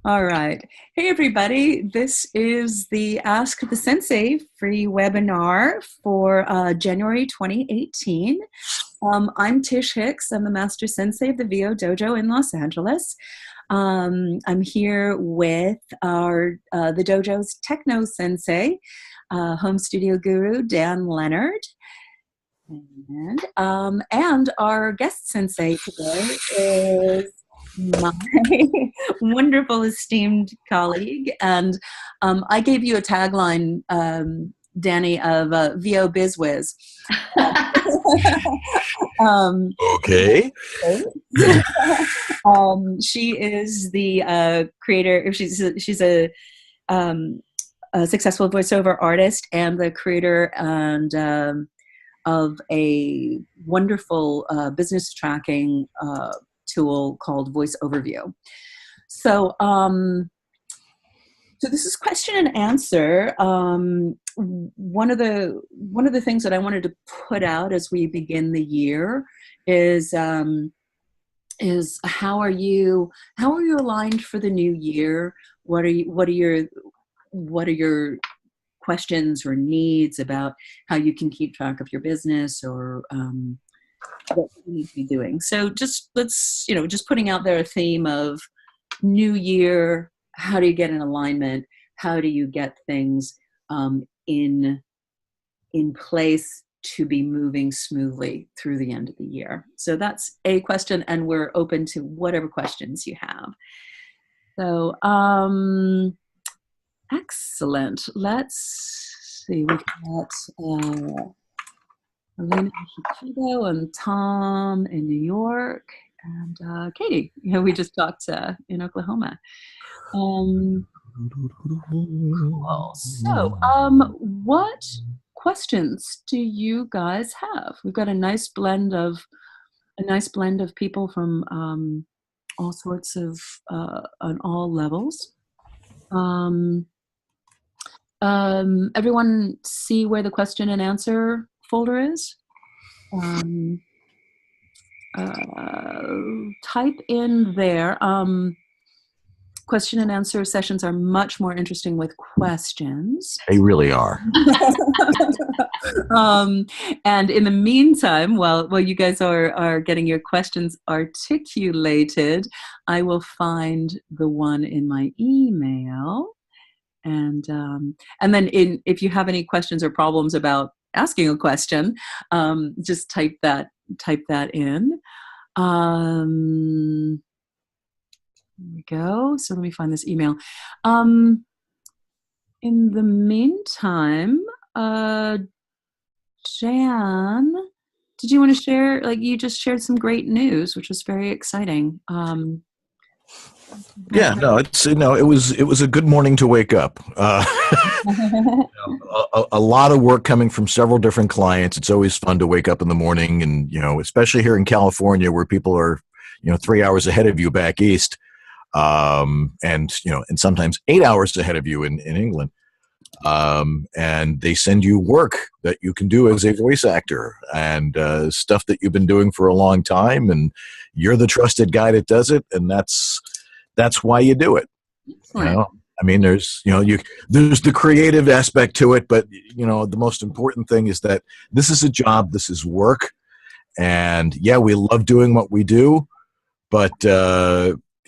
All right. Hey, everybody. This is the Ask the Sensei free webinar for January 2018. I'm Tish Hicks. I'm the Master Sensei of the VO Dojo in Los Angeles. I'm here with the dojo's techno sensei, home studio guru, Dan Lenard. And our guest sensei today is my wonderful esteemed colleague. And I gave you a tagline, Dani, of VO BizWiz. Okay. She is the creator. She's a successful voiceover artist and the creator of a wonderful business tracking tool called Voice Overview. So this is question and answer. One of the things that I wanted to put out as we begin the year is how are you aligned for the new year? What are your questions or needs about how you can keep track of your business or what you need to be doing. So just putting out there a theme of new year, how do you get in alignment? How do you get things in place to be moving smoothly through the end of the year? So that's a question, and we're open to whatever questions you have. So excellent. Let's see. We've got Elena in Chicago and Tom in New York and Katie, we just talked in Oklahoma. Cool. So, what questions do you guys have? We've got a nice blend of people from all sorts of on all levels. Everyone see where the question and answer folder is? Type in there. Question and answer sessions are much more interesting with questions. They really are. And in the meantime, while you guys are getting your questions articulated, I will find the one in my email. And then if you have any questions or problems about asking a question, just type that in. There we go. So let me find this email. In the meantime, Jan, did you want to share? Like, you just shared some great news, which was very exciting. Yeah, no, it was a good morning to wake up. A lot of work coming from several different clients. It's always fun to wake up in the morning, and especially here in California, where people are 3 hours ahead of you back east, and sometimes 8 hours ahead of you in England. And they send you work that you can do as a voice actor and stuff that you've been doing for a long time, and you're the trusted guy that does it, and that's why you do it. I mean, there's the creative aspect to it, but the most important thing is that this is a job, this is work, and yeah, we love doing what we do, but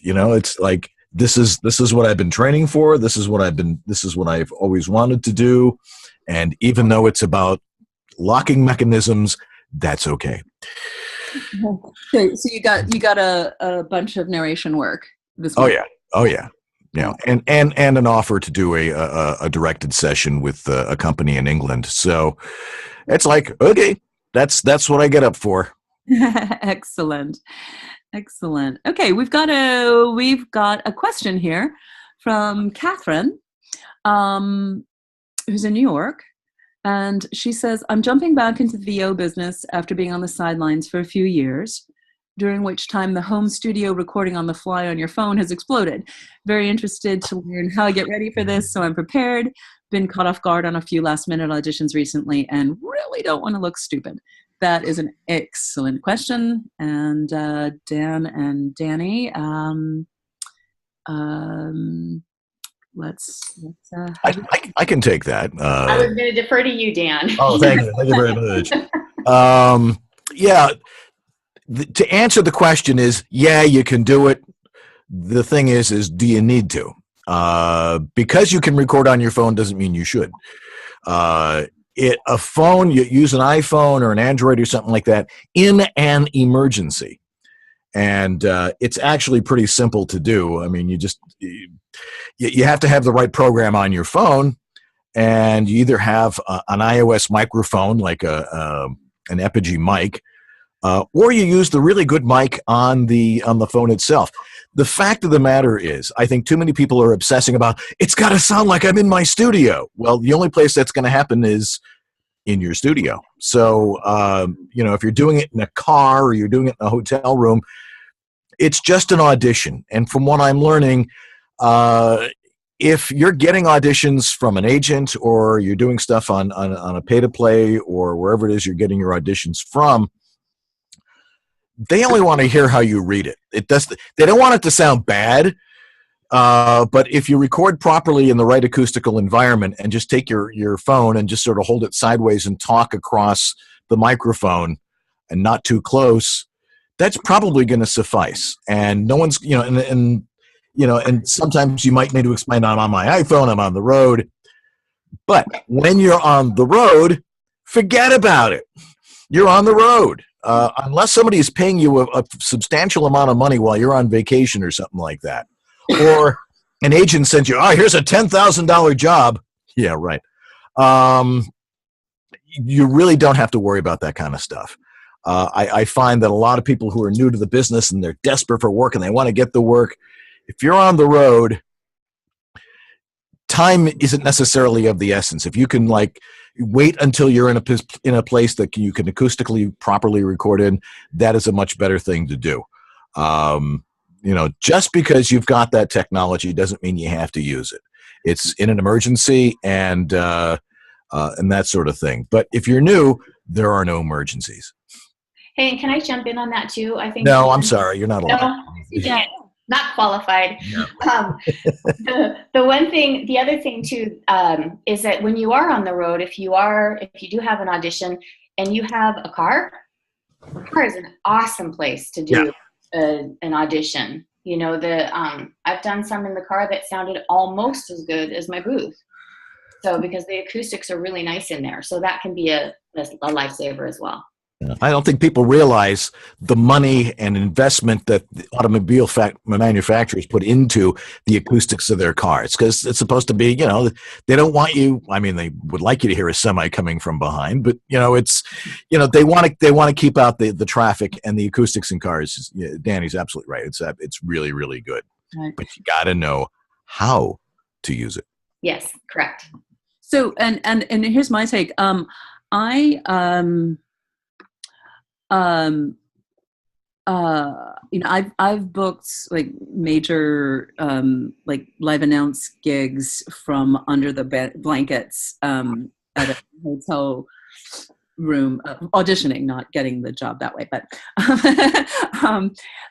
it's like this is what I've been training for. This is what I've always wanted to do, and even though it's about locking mechanisms, that's okay. So you got a bunch of narration work this week. Oh yeah. And an offer to do a directed session with a company in England. So it's like, okay, that's what I get up for. Excellent. Okay, we've got a question here from Catherine, who's in New York, and she says, "I'm jumping back into the VO business after being on the sidelines for a few years, during which time the home studio recording on the fly on your phone has exploded. Very interested to learn how I get ready for this, so I'm prepared. Been caught off guard on a few last-minute auditions recently and really don't want to look stupid." That is an excellent question. And Dan and Dani, I can take that. I was going to defer to you, Dan. Oh, thank you. Thank you very much. Yeah. To answer the question is, yeah, you can do it. The thing is do you need to? Because you can record on your phone doesn't mean you should. A phone, you use an iPhone or an Android or something like that in an emergency. And it's actually pretty simple to do. I mean, you have to have the right program on your phone, and you either have an iOS microphone like an Epigee mic, or you use the really good mic on the phone itself. The fact of the matter is, I think too many people are obsessing about, it's got to sound like I'm in my studio. Well, the only place that's going to happen is in your studio. So, if you're doing it in a car or you're doing it in a hotel room, it's just an audition. And from what I'm learning, if you're getting auditions from an agent or you're doing stuff on a pay-to-play or wherever it is you're getting your auditions from, they only want to hear how you read it. They don't want it to sound bad, but if you record properly in the right acoustical environment and just take your phone and just sort of hold it sideways and talk across the microphone and not too close, that's probably going to suffice. And no one's, and sometimes you might need to explain, I'm on my iPhone, I'm on the road. But when you're on the road, forget about it. You're on the road. Unless somebody is paying you a substantial amount of money while you're on vacation or something like that. Or an agent sends you, here's a $10,000 job. Yeah, right. You really don't have to worry about that kind of stuff. I find that a lot of people who are new to the business and they're desperate for work and they want to get the work, if you're on the road, time isn't necessarily of the essence. If you can wait until you're in a place that you can acoustically properly record in, that is a much better thing to do. Just because you've got that technology doesn't mean you have to use it. It's in an emergency and that sort of thing. But if you're new, there are no emergencies. Hey, and can I jump in on that too? I think. No, I'm sorry, you're not allowed. No, yeah, not qualified. No. The other thing too, is that when you are on the road, if you do have an audition and you have a car is an awesome place to do an audition. I've done some in the car that sounded almost as good as my booth. So because the acoustics are really nice in there, so that can be a lifesaver as well. I don't think people realize the money and investment that the automobile manufacturers put into the acoustics of their cars, because it's supposed to be, they don't want you. I mean, they would like you to hear a semi coming from behind, but they want to keep out the traffic, and the acoustics in cars. Dani's absolutely right. It's really, really good, right. But you got to know how to use it. Yes, correct. So, and here's my take. I've booked major live announce gigs from under the blankets at a hotel room, auditioning, not getting the job that way. But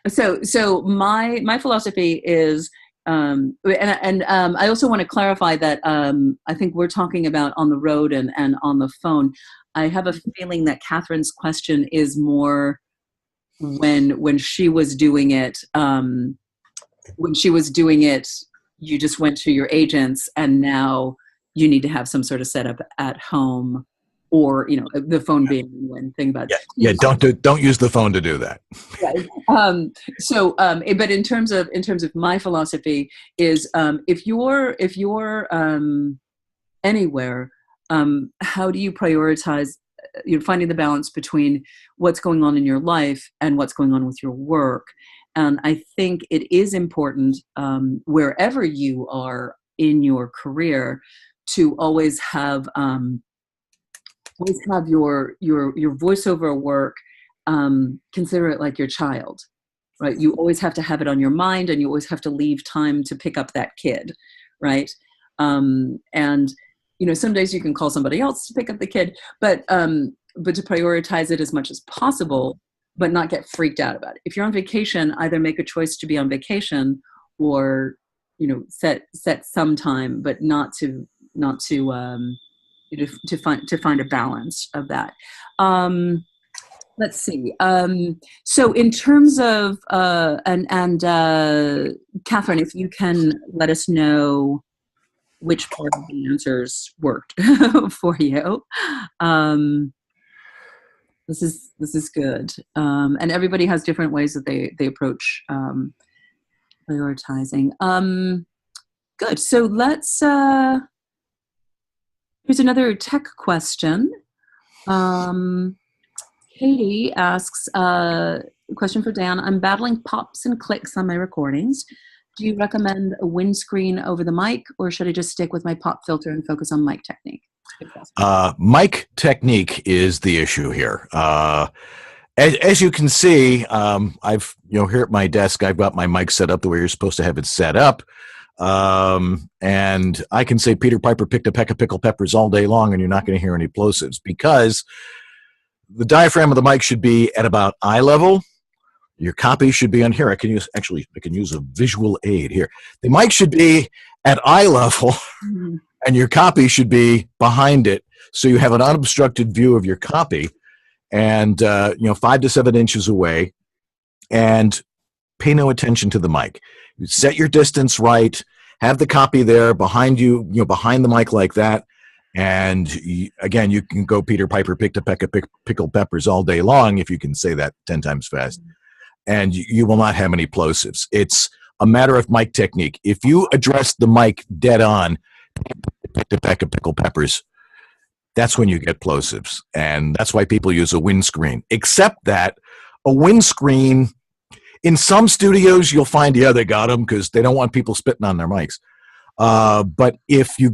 so my philosophy is, and I also want to clarify that I think we're talking about on the road and on the phone. I have a feeling that Catherine's question is more when she was doing it. When she was doing it, you just went to your agents, and now you need to have some sort of setup at home, or the phone being one thing about. Yeah. Don't use the phone to do that. Right. But in terms of my philosophy is, if you're anywhere. How do you prioritize? You're finding the balance between what's going on in your life and what's going on with your work. And I think it is important, wherever you are in your career, to always have your voiceover work. Consider it like your child, right? You always have to have it on your mind, and you always have to leave time to pick up that kid, right? And some days you can call somebody else to pick up the kid, but to prioritize it as much as possible, but not get freaked out about it. If you're on vacation, either make a choice to be on vacation or set some time, but not to find a balance of that. Let's see. So in terms of Catherine, if you can let us know which part of the answers worked for you. This is good. And everybody has different ways that they approach prioritizing. Good. So let's, here's another tech question. Katie asks a question for Dan. I'm battling pops and clicks on my recordings. Do you recommend a windscreen over the mic, or should I just stick with my pop filter and focus on mic technique? Mic technique is the issue here. As you can see, I've here at my desk, I've got my mic set up the way you're supposed to have it set up. And I can say Peter Piper picked a peck of pickled peppers all day long, and you're not going to hear any plosives, because the diaphragm of the mic should be at about eye level. Your copy should be on here. I can use a visual aid here. The mic should be at eye level, and your copy should be behind it, so you have an unobstructed view of your copy, and 5 to 7 inches away, and pay no attention to the mic. You set your distance right, have the copy there behind you, behind the mic like that. And again, you can go Peter Piper picked a peck of pickled peppers all day long, if you can say that 10 times fast, and you will not have any plosives. It's a matter of mic technique. If you address the mic dead on, picked a peck of pickled peppers, that's when you get plosives. And that's why people use a windscreen. Except that a windscreen, in some studios, you'll find, they got them because they don't want people spitting on their mics. But if you've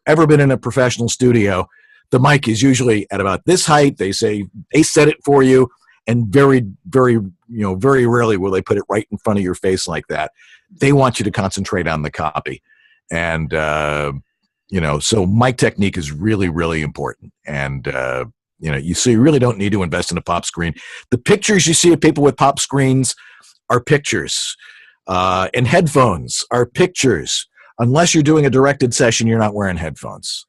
ever been in a professional studio, the mic is usually at about this height. They say they set it for you, and very, very, very rarely will they put it right in front of your face like that. They want you to concentrate on the copy, and so mic technique is really, really important. And you really don't need to invest in a pop screen. The pictures you see of people with pop screens are pictures, and headphones are pictures. Unless you're doing a directed session, you're not wearing headphones.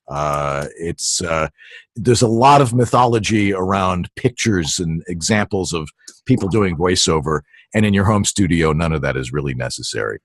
There's a lot of mythology around pictures and examples of people doing voiceover, and in your home studio, none of that is really necessary.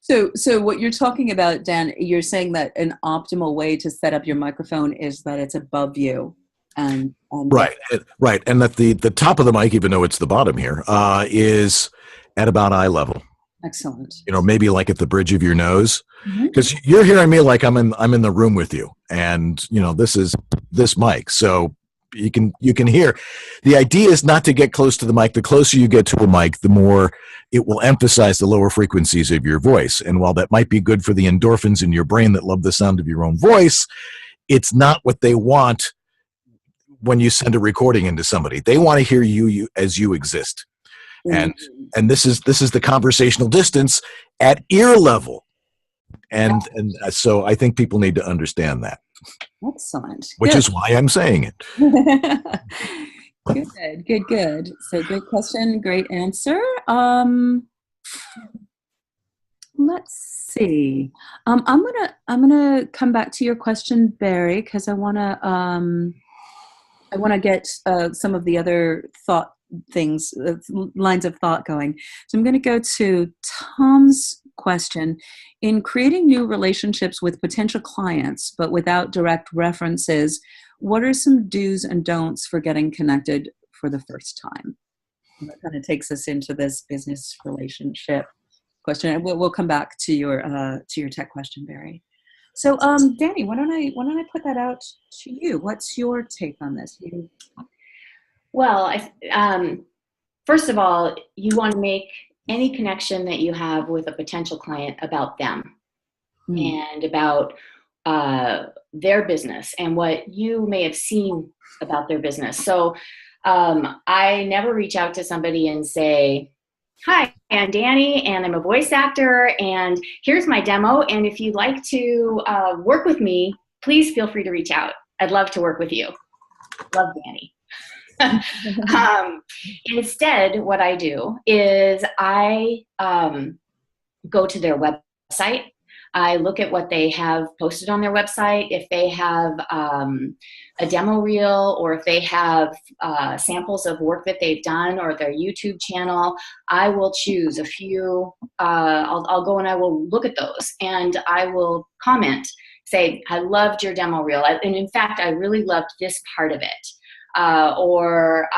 So what you're talking about, Dan, you're saying that an optimal way to set up your microphone is that it's above you. And right, and that the top of the mic, even though it's the bottom here, is at about eye level. Excellent. Maybe like at the bridge of your nose, because you're hearing me like I'm in the room with you, and this is this mic, so you can hear. The idea is not to get close to the mic. The closer you get to a mic, the more it will emphasize the lower frequencies of your voice. And while that might be good for the endorphins in your brain that love the sound of your own voice, it's not what they want when you send a recording into somebody. They want to hear you as you exist. And this is the conversational distance at ear level, and so I think people need to understand that. Excellent. Which is why I'm saying it. Good. So great question, great answer. Let's see. I'm gonna come back to your question, Barry, because I wanna get some of the other lines of thought going. So I'm going to go to Tom's question. In creating new relationships with potential clients, but without direct references, what are some do's and don'ts for getting connected for the first time? And that kind of takes us into this business relationship question. And we'll come back to your tech question, Barry. So, Dani, why don't I put that out to you? What's your take on this? Well, first of all, you want to make any connection that you have with a potential client about them and about their business and what you may have seen about their business. So I never reach out to somebody and say, hi, I'm Dani, and I'm a voice actor, and here's my demo, and if you'd like to work with me, please feel free to reach out. I'd love to work with you. Love Dani. Instead, what I do is I go to their website website. I look at what they have posted on their website. If they have a demo reel, or if they have samples of work that they've done, or their YouTube channel, I will choose a few. I'll go and I will look at those, and I will comment, say, I loved your demo reel. And in fact, I really loved this part of it. Or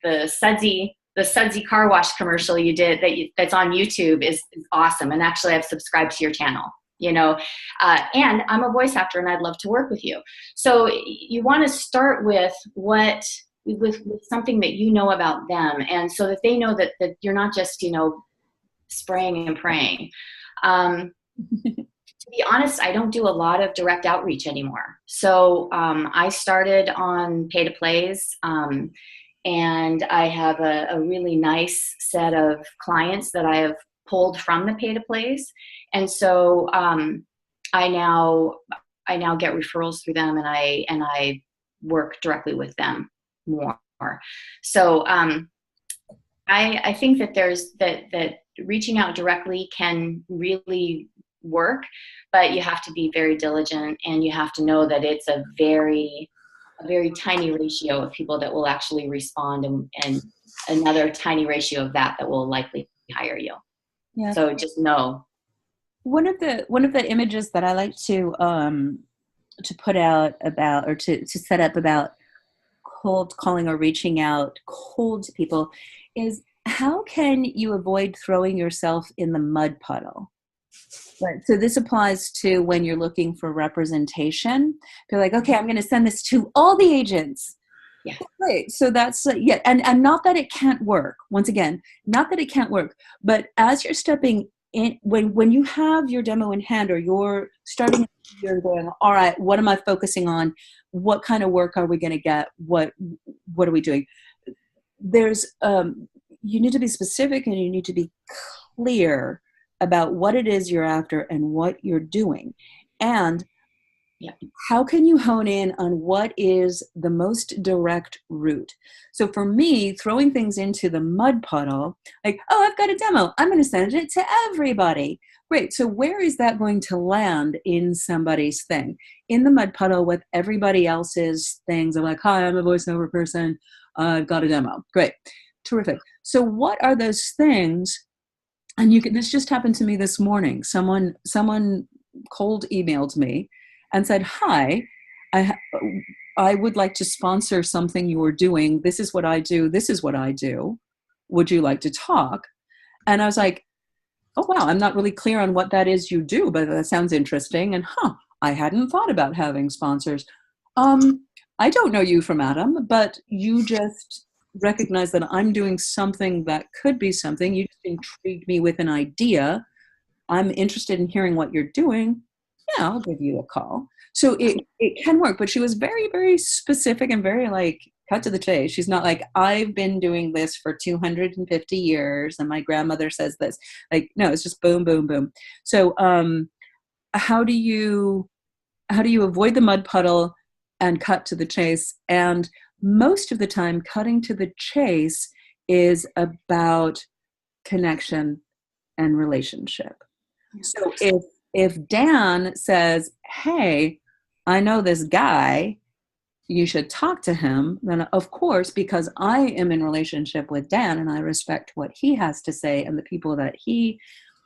the sudsy car wash commercial you did that's on YouTube is awesome. And actually I've subscribed to your channel, and I'm a voice actor and I'd love to work with you. So you want to start with with something that you know about them. And so that they know that you're not just, spraying and praying. To be honest, I don't do a lot of direct outreach anymore. So I started on pay-to-plays, and I have a really nice set of clients that I have pulled from the pay-to-plays. And so I now get referrals through them, and I work directly with them more. So I think that that reaching out directly can really work, but you have to be very diligent, and you have to know that it's a very tiny ratio of people that will actually respond, and another tiny ratio of that will likely hire you. Yeah. So just know. One of the images that I like to put out about, or to set up about cold calling or reaching out cold to people, is how can you avoid throwing yourself in the mud puddle? Right. So this applies to when you're looking for representation. You're like, okay, I'm going to send this to all the agents. Yeah. Great. So that's, and not that it can't work. Once again, not that it can't work, but as you're stepping in, when you have your demo in hand, or you're starting, you're going, all right, what am I focusing on? What kind of work are we going to get? What are we doing? There's, you need to be specific, and you need to be clear about what it is you're after and what you're doing. And how can you hone in on what is the most direct route? So for me, throwing things into the mud puddle, like, oh, I've got a demo, I'm going to send it to everybody. Great. So where is that going to land in somebody's thing? In the mud puddle with everybody else's things. I'm like, hi, I'm a voiceover person. I've got a demo. Great. Terrific. So what are those things? And this just happened to me this morning. Someone cold emailed me and said, hi, I would like to sponsor something you're doing. This is what I do. This is what I do. Would you like to talk? And I was like, oh, wow, I'm not really clear on what that is you do, but that sounds interesting. And I hadn't thought about having sponsors. I don't know you from Adam, but you just recognize that I'm doing something that could be something. You just intrigued me with an idea. I'm interested in hearing what you're doing. Yeah, I'll give you a call. So it can work, but she was very, very specific and very cut to the chase. She's not like, I've been doing this for 250 years and my grandmother says this. No, it's just boom, boom, boom. So how do you avoid the mud puddle and cut to the chase? And most of the time, cutting to the chase is about connection and relationship. So if Dan says, hey, I know this guy, you should talk to him, then of course, because I am in relationship with Dan and I respect what he has to say and the people that he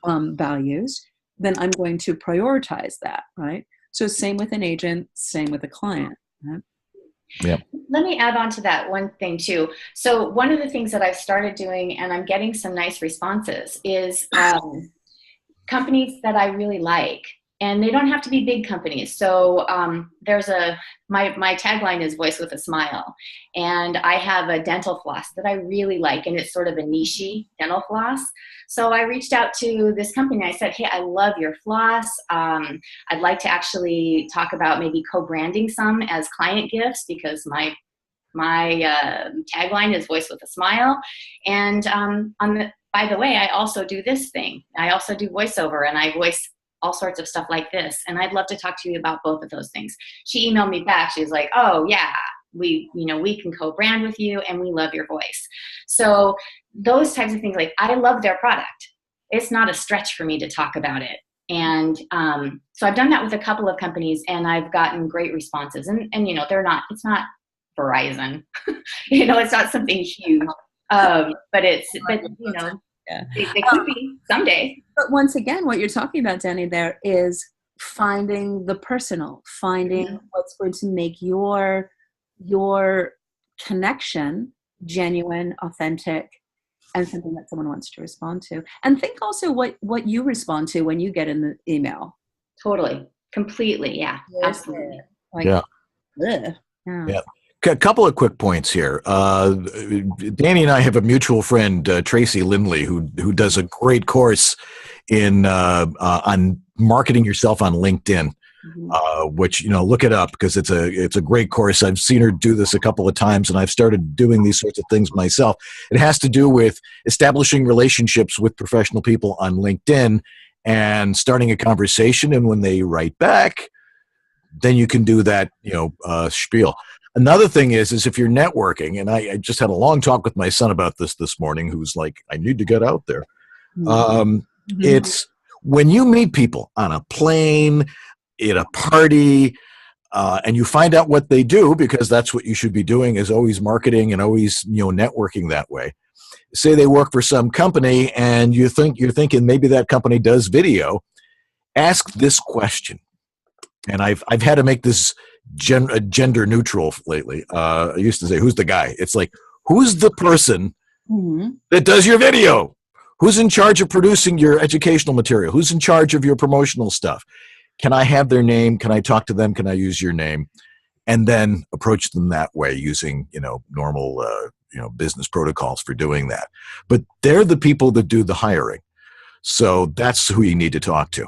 values, then I'm going to prioritize that, right? So same with an agent, same with a client, right? Yeah. Let me add on to that one thing too. So one of the things that I've started doing, and I'm getting some nice responses, is companies that I really like. And they don't have to be big companies. So there's my tagline is voice with a smile. And I have a dental floss that I really like. And it's sort of a niche-y dental floss. So I reached out to this company. I said, hey, I love your floss. I'd like to actually talk about maybe co-branding some as client gifts, because my tagline is voice with a smile. And by the way, I also do this thing. I also do voiceover, and I voice all sorts of stuff like this. And I'd love to talk to you about both of those things. She emailed me back. She was like, oh yeah, we can co-brand with you and we love your voice. So those types of things, I love their product. it's not a stretch for me to talk about it. And so I've done that with a couple of companies, and I've gotten great responses. And it's not Verizon, it's not something huge, but Yeah. they could be someday. But once again, what you're talking about, Dani, there is finding the personal, finding what's going to make your connection genuine, authentic, and something that someone wants to respond to. And think also what you respond to when you get in the email. Totally. Completely. Yeah. Absolutely. Yeah. Yeah. A couple of quick points here. Dani and I have a mutual friend, Tracy Lindley, who does a great course in on marketing yourself on LinkedIn. Which look it up, because it's a great course. I've seen her do this a couple of times, and I've started doing these sorts of things myself. It has to do with establishing relationships with professional people on LinkedIn and starting a conversation. And when they write back, then you can do that spiel. Another thing is if you're networking, and I just had a long talk with my son about this morning, who's like, I need to get out there. It's when you meet people on a plane, at a party, and you find out what they do, because that's what you should be doing, is always marketing and always networking that way. Say they work for some company, and you're thinking maybe that company does video. Ask this question, and I've had to make this gender neutral lately. I used to say, "Who's the guy?" It's like, who's the person that does your video? Who's in charge of producing your educational material? Who's in charge of your promotional stuff? Can I have their name? Can I talk to them? Can I use your name? And then approach them that way, using normal business protocols for doing that. But they're the people that do the hiring, so that's who you need to talk to.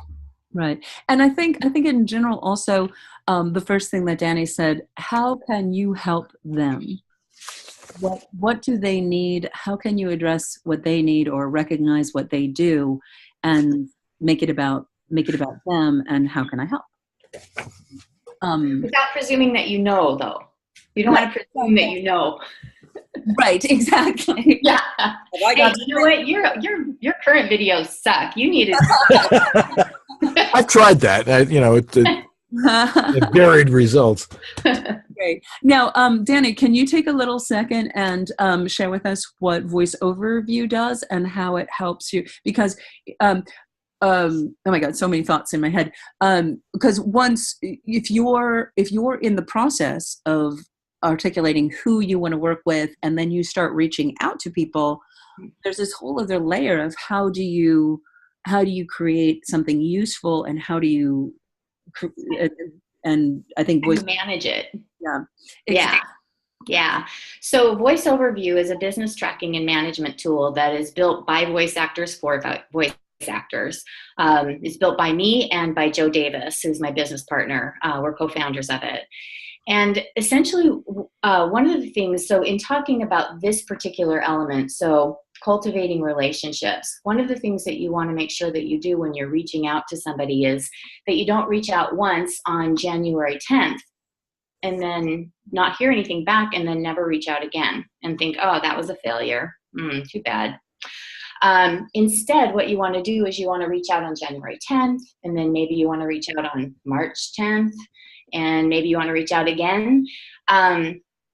Right, and I think in general also, the first thing that Dani said: how can you help them? What do they need? How can you address what they need, or recognize what they do, and make it about them, and how can I help? Without presuming that though. You don't want to presume that you know. Right, exactly. Yeah. Hey, you know what? Your current videos suck. You need it. I've tried that. It varied results. Great. Now, Dani, can you take a little second and share with us what voiceover view does and how it helps you? Because oh my God, so many thoughts in my head. Because if you're in the process of articulating who you want to work with, and then you start reaching out to people, there's this whole other layer of how do you create something useful, and how do you, and I think manage it. Yeah. Yeah. Yeah. So VoiceOver View is a business tracking and management tool that is built by voice actors for voice actors. It's built by me and by Joe Davis, who's my business partner. We're co-founders of it. And essentially, one of the things, so in talking about this particular element, so cultivating relationships, one of the things that you want to make sure that you do when you're reaching out to somebody is that you don't reach out once on January 10th and then not hear anything back, and then never reach out again and think, oh, that was a failure. Too bad. Instead, what you want to do is you want to reach out on January 10th, and then maybe you want to reach out on March 10th, and maybe you want to reach out again.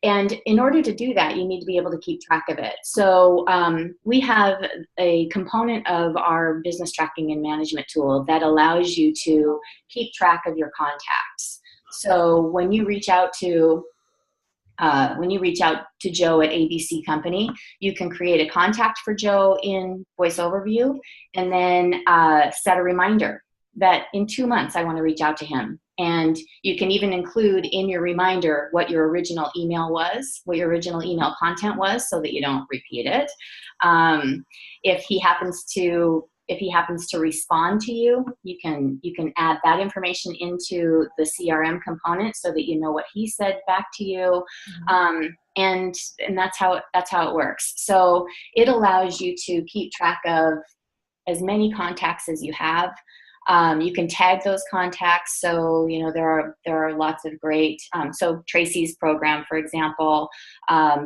And in order to do that, you need to be able to keep track of it. So we have a component of our business tracking and management tool that allows you to keep track of your contacts. So when you reach out to Joe at ABC Company, you can create a contact for Joe in VoiceOver View, and then set a reminder that in 2 months I want to reach out to him. And you can even include in your reminder what your original email was, what your original email content was, so that you don't repeat it. If he happens to respond to you, you can add that information into the CRM component so that you know what he said back to you. And that's how it works. So it allows you to keep track of as many contacts as you have. You can tag those contacts. So, there are lots of great, so Tracy's program, for example,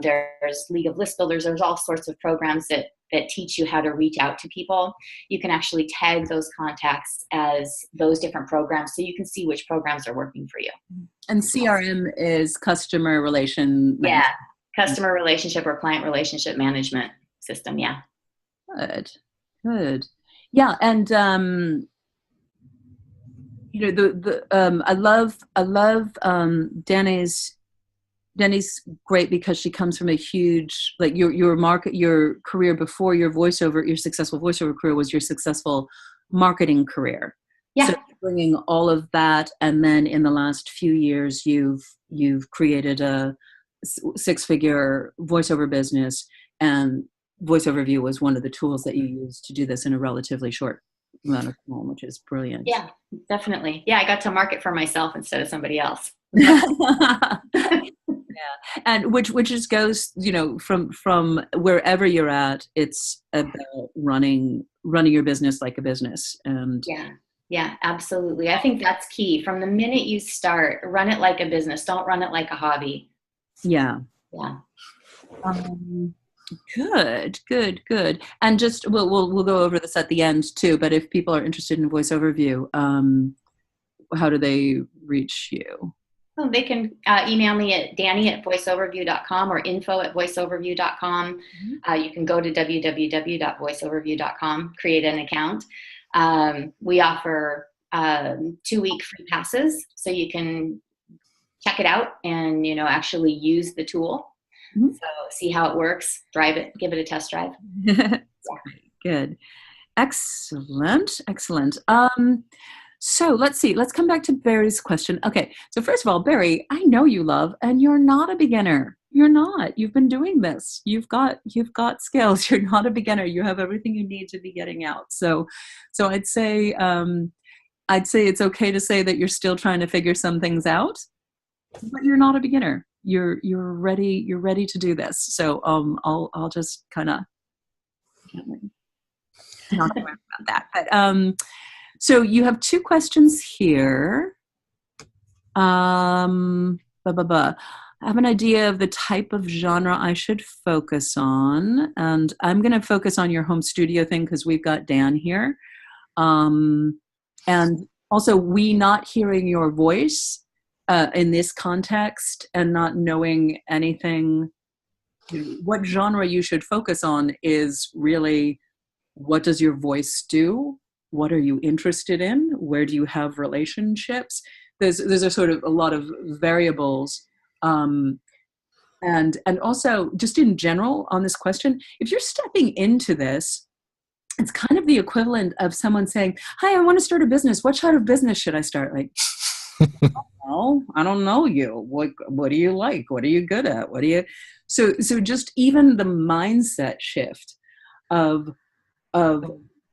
there's League of List Builders. There's all sorts of programs that that teach you how to reach out to people. You can actually tag those contacts as those different programs so you can see which programs are working for you. And CRM is customer relation management. Yeah, customer relationship or client relationship management system. Yeah. Good. Yeah, and I love Dani's great because she comes from a huge, like your career before your successful voiceover career was your successful marketing career. Yeah. So bringing all of that, and then in the last few years, you've created a 6-figure voiceover business, and VoiceOverview was one of the tools that you used to do this in a relatively short amount of time, which is brilliant. Yeah, definitely. Yeah, I got to market for myself instead of somebody else. Yeah, and which just goes, from wherever you're at, it's about running your business like a business. And yeah, absolutely. I think that's key. From the minute you start, run it like a business. Don't run it like a hobby. Yeah. Good. And just we'll go over this at the end too. But if people are interested in VoiceOverview, how do they reach you? Well, they can email me at Dani@voiceoverview.com or info@voiceoverview.com. Mm-hmm. You can go to www.voiceoverview.com, create an account. We offer 2-week free passes, so you can check it out and actually use the tool. Mm-hmm. So see how it works, drive it, give it a test drive. Good. Excellent. So let's see. Let's come back to Barry's question. Okay. So first of all, Barry, I know you love, and you're not a beginner. You're not. You've been doing this. You've got skills. You're not a beginner. You have everything you need to be getting out. So I'd say it's okay to say that you're still trying to figure some things out, but you're not a beginner. You're ready. You're ready to do this. So I'll just kind of not about that. But so you have 2 questions here. I have an idea of the type of genre I should focus on, and I'm going to focus on your home studio thing because we've got Dan here, and also we not hearing your voice in this context and not knowing anything. What genre you should focus on is really, what does your voice do? What are you interested in? Where do you have relationships? There's a sort of a lot of variables. And also just in general on this question, if you're stepping into this, it's kind of the equivalent of someone saying, hi, I want to start a business. What kind of business should I start? Like, I don't know you. What do you like? What are you good at? What do you, so just even the mindset shift of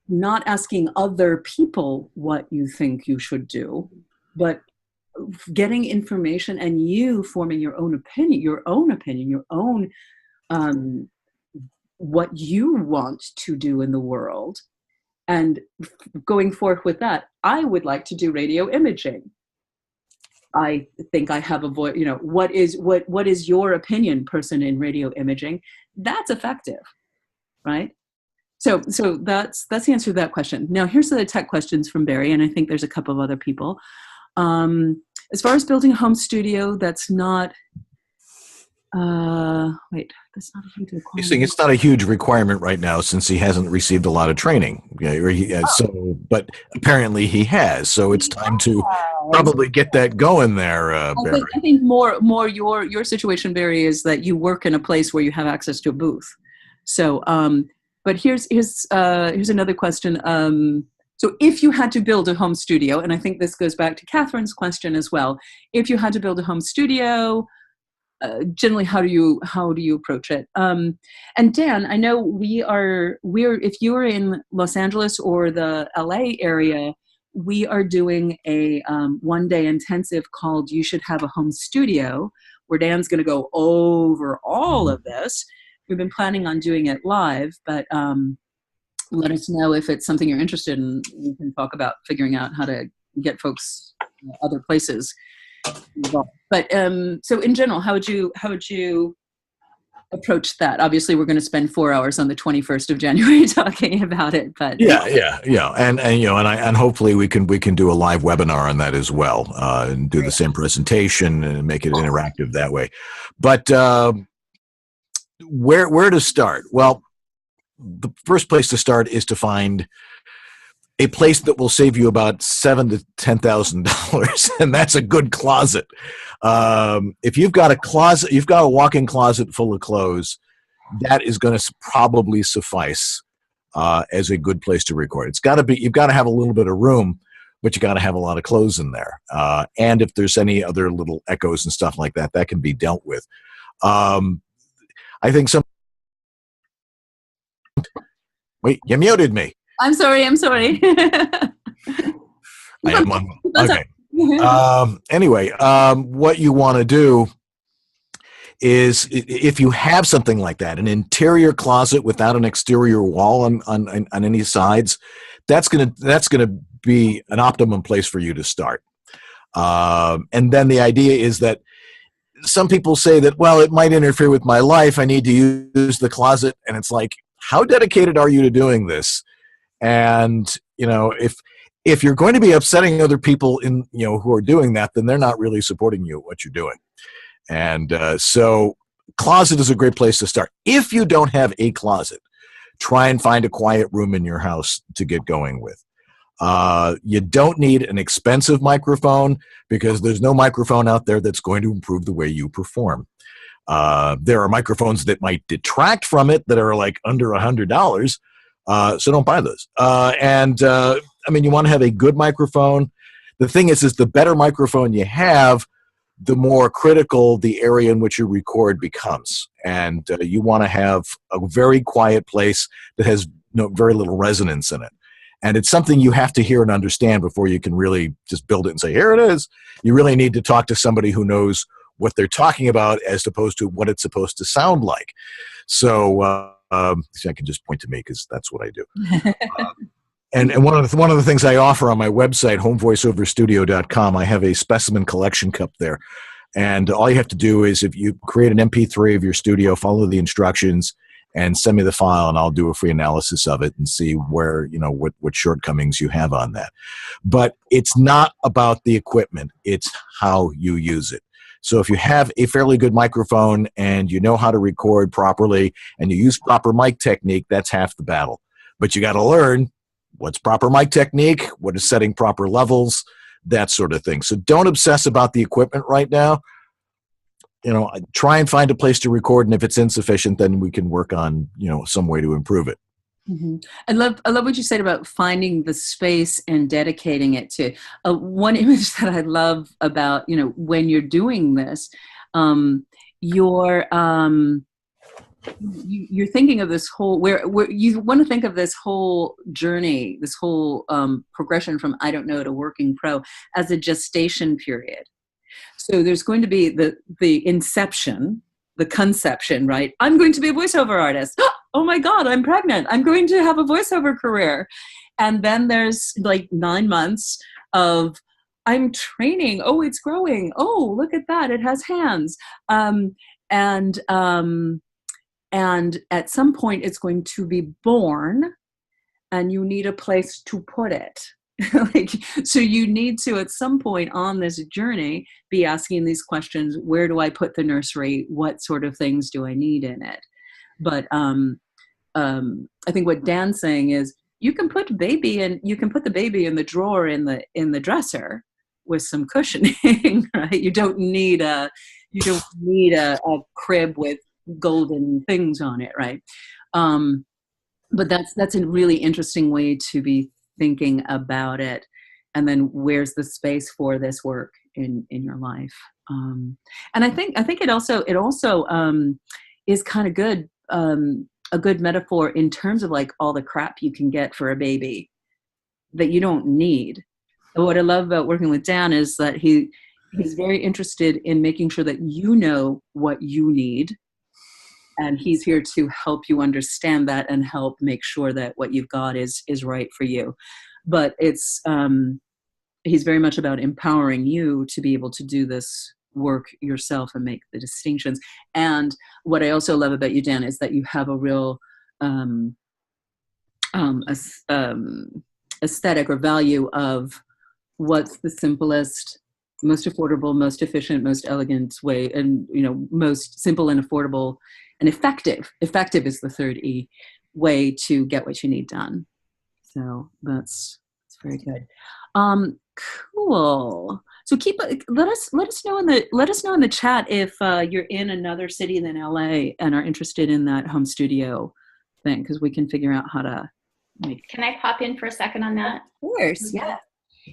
not asking other people what you think you should do, but getting information and you forming your own opinion, what you want to do in the world. And going forth with that, I would like to do radio imaging. I think I have a voice, what is your opinion, person in radio imaging? That's effective, right? So that's the answer to that question. Now here's the tech questions from Barry, and I think there's a couple of other people. As far as building a home studio, that's not. That's not a huge requirement. He's saying it's not a huge requirement right now since he hasn't received a lot of training. But apparently he has. So it's time to probably get that going there, Barry. I think more your situation, Barry, is that you work in a place where you have access to a booth. So, but here's another question. So if you had to build a home studio, and I think this goes back to Catherine's question as well, if you had to build a home studio, generally how do you approach it? And Dan, I know we're if you're in Los Angeles or the LA area, we are doing a 1-day intensive called You Should Have a Home Studio, where Dan's going to go over all of this. We've been planning on doing it live, but let us know if it's something you're interested in. We can talk about figuring out how to get folks other places involved. But so in general, how would you approach that. Obviously, we're going to spend 4 hours on the 21st of January talking about it, but yeah, and hopefully we can do a live webinar on that as well, and do the same presentation and make it interactive that way. But where to start? Well, the first place to start is to find a place that will save you about $7,000 to $10,000, and that's a good closet. If you've got a closet, you've got a walk-in closet full of clothes, that is going to probably suffice as a good place to record. It's got to be. You've got to have a little bit of room, but you got to have a lot of clothes in there. And if there's any other little echoes and stuff like that, that can be dealt with. I think some. Wait, you muted me. I'm sorry. I am on. Okay. Anyway, what you want to do is, if you have something like that, an interior closet without an exterior wall on any sides, that's gonna be an optimum place for you to start. And then the idea is that some people say that, well, it might interfere with my life, I need to use the closet, and it's like, how dedicated are you to doing this? And if you're going to be upsetting other people who are doing that, then they're not really supporting you at what you're doing. And so closet is a great place to start. If you don't have a closet, try and find a quiet room in your house to get going with. You don't need an expensive microphone, because there's no microphone out there that's going to improve the way you perform. There are microphones that might detract from it that are like under $100. So don't buy those. You want to have a good microphone. The thing is the better microphone you have, the more critical the area in which you record becomes. And you want to have a very quiet place that has very little resonance in it. And it's something you have to hear and understand before you can really just build it and say, here it is. You really need to talk to somebody who knows what they're talking about as opposed to what it's supposed to sound like. So I can just point to me because that's what I do. And one of the things I offer on my website, homevoiceoverstudio.com, I have a specimen collection cup there. And all you have to do is, if you create an MP3 of your studio, follow the instructions, and send me the file, and I'll do a free analysis of it and see where, what shortcomings you have on that. But it's not about the equipment. It's how you use it. So if you have a fairly good microphone and you know how to record properly and you use proper mic technique, that's half the battle. But you got to learn what's proper mic technique, what is setting proper levels, that sort of thing. So don't obsess about the equipment right now. Try and find a place to record, and if it's insufficient, then we can work on, some way to improve it. Mm-hmm. I love what you said about finding the space and dedicating it to. One image that I love about, when you're doing this, you're thinking of this whole, where you want to think of this whole journey, this whole progression from I don't know to working pro as a gestation period. So there's going to be the inception, the conception, right? I'm going to be a voiceover artist. Oh my God, I'm pregnant. I'm going to have a voiceover career. And then there's like 9 months of I'm training. Oh, it's growing. Oh, look at that. It has hands. And at some point it's going to be born, and you need a place to put it. So you need to, at some point on this journey, be asking these questions. Where do I put the nursery? What sort of things do I need in it? But I think what Dan's saying is you can put the baby in the drawer in the dresser with some cushioning, right? You don't need a crib with golden things on it, right? But that's a really interesting way to be thinking about it. And then where's the space for this work in your life? And I think it also is kind of good, a good metaphor in terms of like all the crap you can get for a baby that you don't need. But what I love about working with Dan is that he's very interested in making sure that you know what you need. And he's here to help you understand that and help make sure that what you've got is right for you. But it's he's very much about empowering you to be able to do this work yourself and make the distinctions. And what I also love about you, Dan, is that you have a real aesthetic or value of what's the simplest, most affordable, most efficient, most elegant way, and most simple and affordable and effective. Effective is the third E way to get what you need done. So that's very good. Cool. So let us know in the chat if you're in another city than LA and are interested in that home studio thing, because we can figure out how to make. Can I pop in for a second on that? Of course, yeah.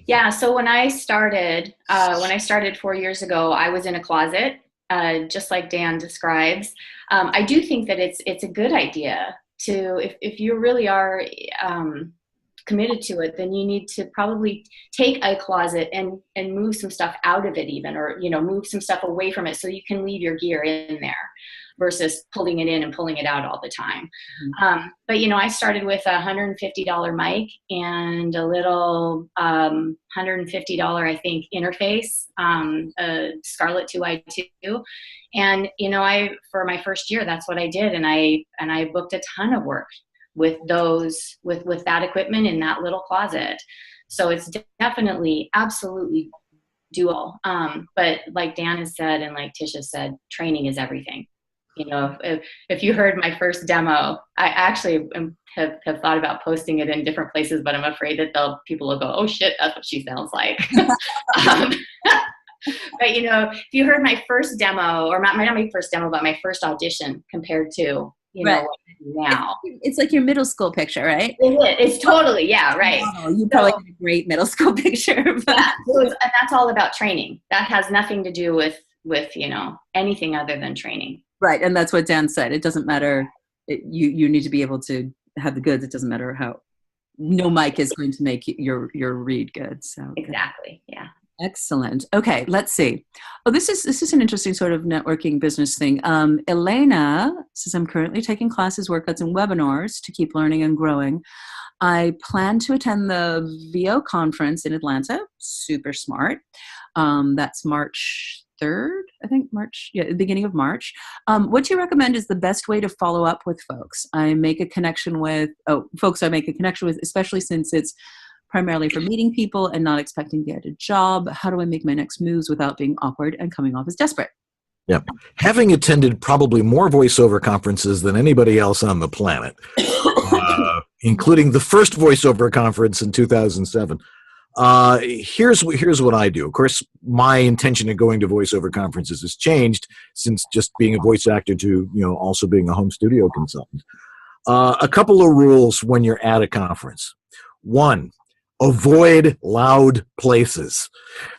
Yeah. So when I started 4 years ago, I was in a closet, just like Dan describes. I do think that it's a good idea to, if you really are committed to it, then you need to probably take a closet and move some stuff out of it even, or, move some stuff away from it so you can leave your gear in there versus pulling it in and pulling it out all the time. Mm-hmm. But, I started with a $150 mic and a little $150, I think, interface, a Scarlett 2i2. And, for my first year, that's what I did. And I booked a ton of work with that equipment in that little closet. So it's definitely absolutely doable. But like Dan has said, and like Tish has said, training is everything. If you heard my first demo, I actually have thought about posting it in different places, but I'm afraid that people will go, oh shit, that's what she sounds like. But if you heard my first demo, or not my first demo, but my first audition compared to right. What I do now. It's like your middle school picture, right? It's totally, yeah, right. Oh, you probably had a great middle school picture. Yeah, and that's all about training. That has nothing to do with anything other than training. Right, and that's what Dan said. It doesn't matter. You need to be able to have the goods. It doesn't matter how. No mic is going to make your read good. So exactly, yeah. Excellent. Okay, let's see. Oh, this is an interesting sort of networking business thing. Elena says, I'm currently taking classes, workouts, and webinars to keep learning and growing. I plan to attend the VO conference in Atlanta. Super smart. That's March 3rd, I think. The beginning of March. What do you recommend is the best way to follow up with folks? I make a connection with, especially since it's primarily for meeting people and not expecting to get a job. How do I make my next moves without being awkward and coming off as desperate? Yeah. Having attended probably more voiceover conferences than anybody else on the planet, including the first voiceover conference in 2007, here's what I do. Of course, my intention in going to voiceover conferences has changed since just being a voice actor to, also being a home studio consultant. A couple of rules when you're at a conference. One, avoid loud places.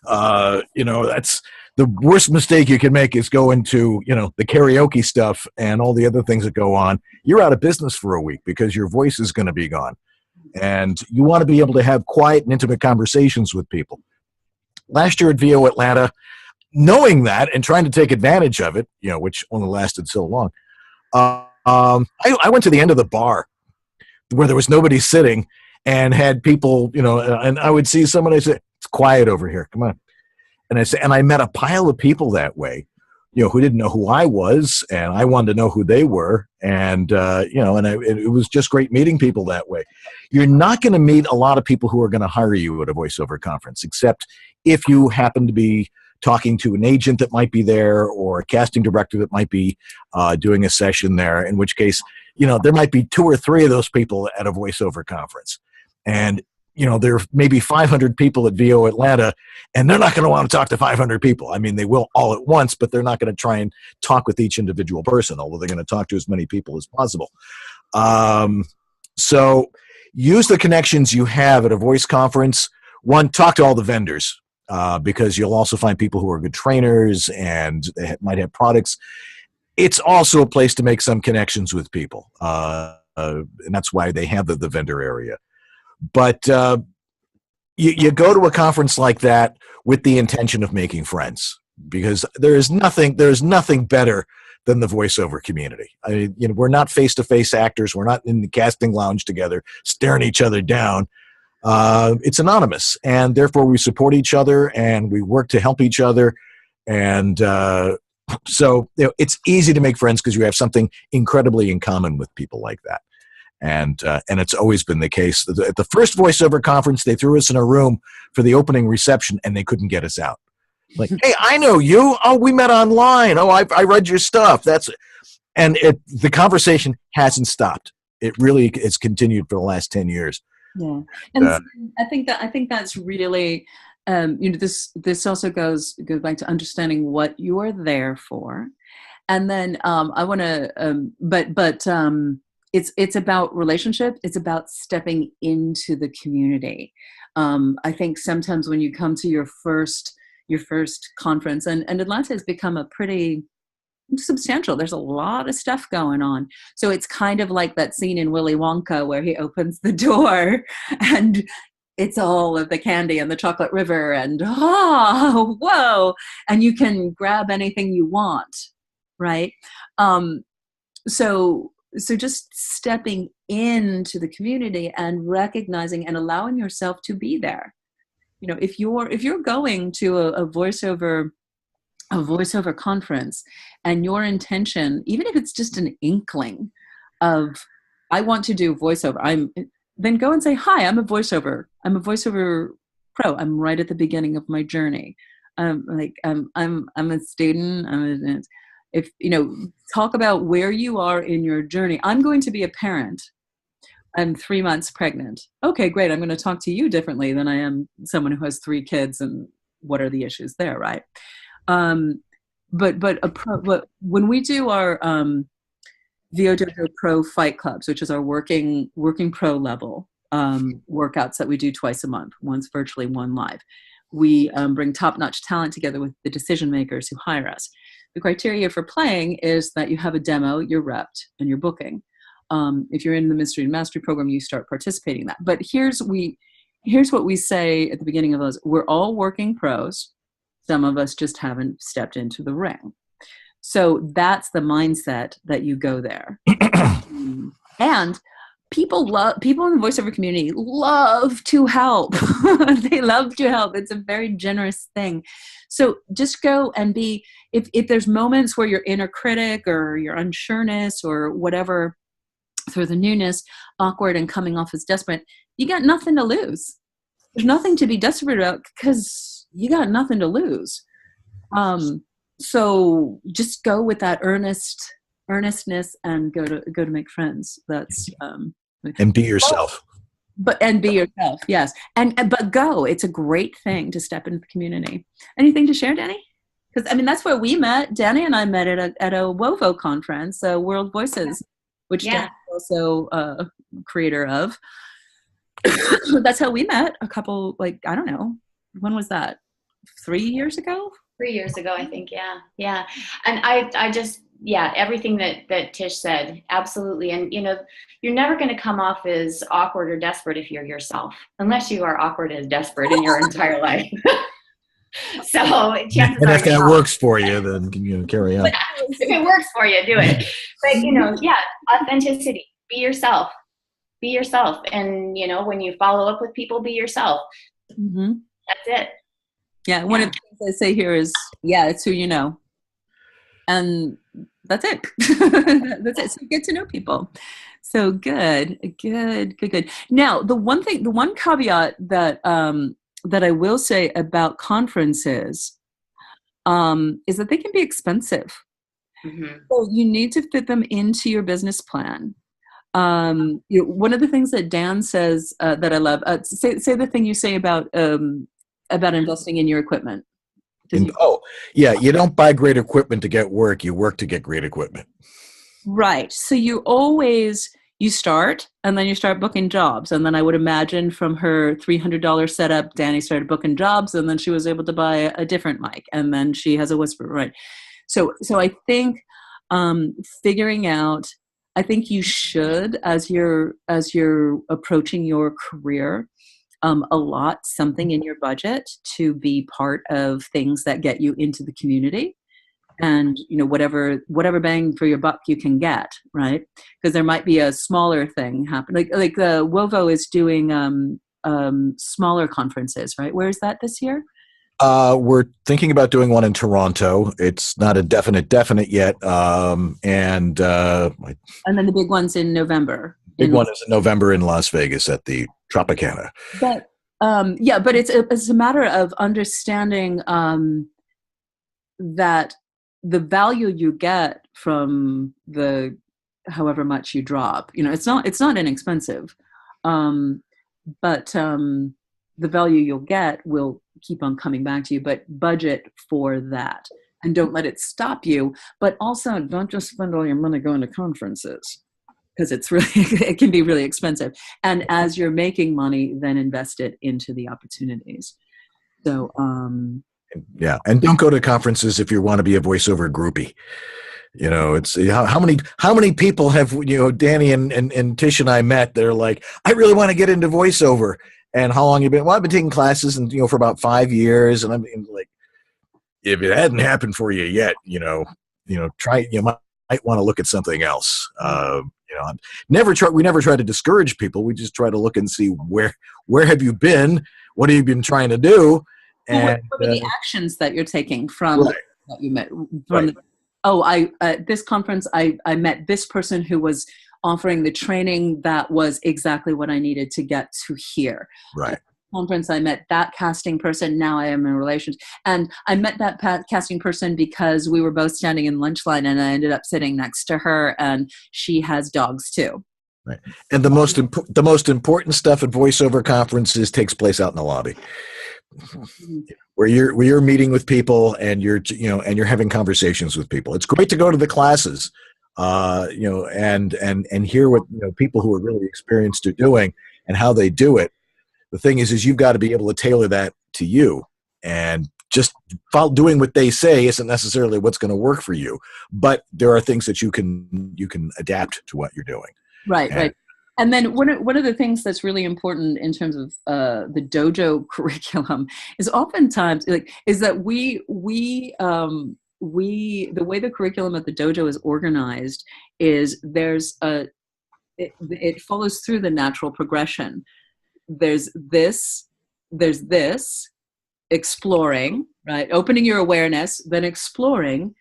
That's the worst mistake you can make, is go into, the karaoke stuff and all the other things that go on. You're out of business for a week because your voice is going to be gone. And you want to be able to have quiet and intimate conversations with people. Last year at VO Atlanta, knowing that and trying to take advantage of it, which only lasted so long, I went to the end of the bar where there was nobody sitting, and had people, and I would see someone, I say, it's quiet over here, come on. And I met a pile of people that way, who didn't know who I was, and I wanted to know who they were. And, it was just great meeting people that way. You're not going to meet a lot of people who are going to hire you at a voiceover conference, except if you happen to be talking to an agent that might be there, or a casting director that might be doing a session there, in which case, there might be 2 or 3 of those people at a voiceover conference. And, there may be 500 people at VO Atlanta, and they're not going to want to talk to 500 people. I mean, they will all at once, but they're not going to try and talk with each individual person, although they're going to talk to as many people as possible. So use the connections you have at a voice conference. One, talk to all the vendors, because you'll also find people who are good trainers and they might have products. It's also a place to make some connections with people, and that's why they have the vendor area. But you go to a conference like that with the intention of making friends, because there's nothing better than the voiceover community. I mean, we're not face-to-face actors. We're not in the casting lounge together staring each other down. It's anonymous, and therefore we support each other and we work to help each other. And so it's easy to make friends because you have something incredibly in common with people like that. And it's always been the case. At the first voiceover conference, they threw us in a room for the opening reception, and they couldn't get us out. Like, hey, I know you. Oh, we met online. Oh, I read your stuff. The conversation hasn't stopped. It really has continued for the last 10 years. Yeah, and I think that's really, this also goes back to understanding what you're there for, and then I want to, it's about relationship. It's about stepping into the community. I think sometimes when you come to your first conference, and Atlanta has become a pretty substantial. There's a lot of stuff going on. So it's kind of like that scene in Willy Wonka where he opens the door and it's all of the candy and the chocolate river and whoa, and you can grab anything you want, right? So just stepping into the community and recognizing and allowing yourself to be there. If you're going to a voiceover conference and your intention, even if it's just an inkling of, I want to do voiceover, then go and say, hi, I'm a voiceover pro. I'm right at the beginning of my journey. I'm a student. Talk about where you are in your journey. I'm going to be a parent. I'm 3 months pregnant. Okay, great. I'm going to talk to you differently than I am someone who has 3 kids, and what are the issues there, right? But when we do our Dojo Pro Fight Clubs, which is our working pro level workouts that we do twice a month, once virtually, one live, we bring top-notch talent together with the decision makers who hire us. The criteria for playing is that you have a demo, you're repped, and you're booking. If you're in the Mystery and Mastery program, you start participating in that. But here's what we say at the beginning of those: we're all working pros. Some of us just haven't stepped into the ring. So that's the mindset that you go there. And people in the voiceover community love to help. They love to help. It's a very generous thing. So just go and be, if there's moments where your inner critic or your unsureness or whatever, through the newness, awkward and coming off as desperate, you got nothing to lose. There's nothing to be desperate about because you got nothing to lose. So just go with that earnestness and go to make friends. That's and be yourself. Be yourself, yes. But go. It's a great thing to step into the community. Anything to share, Dani? Because that's where we met. Dani and I met at a WOVO conference, World Voices, which Dani is also creator of. That's how we met. A couple, I don't know, when was that? 3 years ago? 3 years ago, I think. Yeah. And I just, everything that Tish said, absolutely. And, you're never going to come off as awkward or desperate if you're yourself, unless you are awkward and desperate in your entire life. So chances and are, if that works for you, then carry on. If it works for you, do it. But, authenticity, be yourself. Be yourself. And, when you follow up with people, be yourself. Mm-hmm. That's it. Yeah, one of the things I say here is, it's who you know. And that's it. That's it. So get to know people. So good. Now, the one caveat that I will say about conferences is that they can be expensive. Mm-hmm. So you need to fit them into your business plan. One of the things that Dan says that I love, say the thing you say about investing in your equipment. You don't buy great equipment to get work. You work to get great equipment. Right. So you start and then you start booking jobs. And then I would imagine from her $300 setup, Dani started booking jobs, and then she was able to buy a different mic, and then she has a whisper, right? So I think figuring out, I think you should, as you're approaching your career, allot something in your budget to be part of things that get you into the community, and whatever bang for your buck you can get, right? Because there might be a smaller thing happen, like the WOVO is doing smaller conferences, right? Where is that this year? We're thinking about doing one in Toronto. It's not a definite yet. And then the big one's in November. Big one is in November in Las Vegas at the Tropicana. But but it's a matter of understanding that the value you get from the however much you drop, it's not inexpensive, but the value you'll get will keep on coming back to you. But budget for that, and don't let it stop you. But also, don't just spend all your money going to conferences, because it can be really expensive. And as you're making money, then invest it into the opportunities. So, yeah. And don't go to conferences if you want to be a voiceover groupie. It's how many people have, Dani and Tish and I met. They're like, I really want to get into voiceover. And how long you been? Well, I've been taking classes and, for about 5 years. And I'm like, if it hadn't happened for you yet, try, you might want to look at something else. We never try to discourage people. We just try to look and see where have you been? What have you been trying to do? And what are the actions that you're taking from what you met? At this conference, I met this person who was offering the training that was exactly what I needed to get to here. Right. At the conference, I met that casting person. Now I am in relations. And I met that casting person because we were both standing in lunch line, and I ended up sitting next to her, and she has dogs too. Right. And the most important stuff at voiceover conferences takes place out in the lobby, where you're meeting with people and you're having conversations with people. It's great to go to the classes, and hear what people who are really experienced are doing and how they do it. The thing is you've got to be able to tailor that to you, and just doing what they say isn't necessarily what's going to work for you. But there are things that you can adapt to what you're doing. Right. And then one of the things that's really important in terms of the dojo curriculum is oftentimes is that we the way the curriculum at the dojo is organized is it follows through the natural progression. There's this, exploring, right? Opening your awareness, then exploring,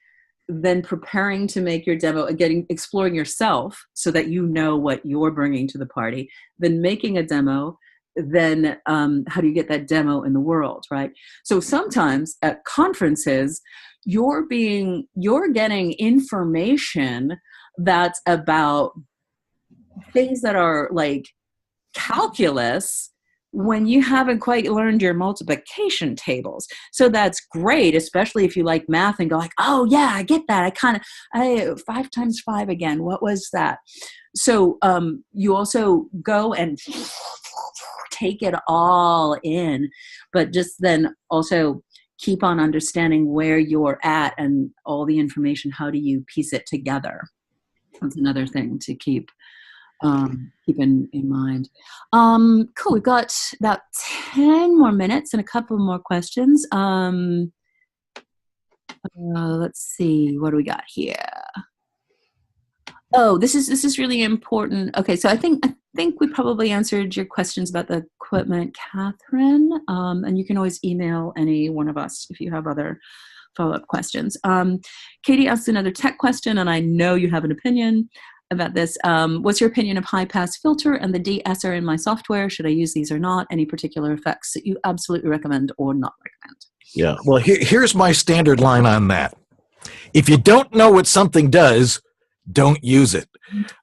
then preparing to make your demo, exploring yourself so that you know what you're bringing to the party, then making a demo, then how do you get that demo in the world, right? So sometimes at conferences, you're getting information that's about things that are like calculus when you haven't quite learned your multiplication tables. So that's great, especially if you like math and go like, oh yeah, I get that. 5 times 5 again. What was that? So you also go and take it all in, but just then also keep on understanding where you're at and all the information. How do you piece it together? That's another thing to keep in mind. Cool. We've got about 10 more minutes and a couple more questions. Let's see. What do we got here? Oh, this is really important. Okay, so I think we probably answered your questions about the equipment, Catherine. And you can always email any one of us if you have other follow-up questions. Katie asked another tech question, and I know you have an opinion about this. What's your opinion of high pass filter and the de-esser in my software? Should I use these or not? Any particular effects that you absolutely recommend or not recommend? Yeah. Well, here's my standard line on that. If you don't know what something does, don't use it.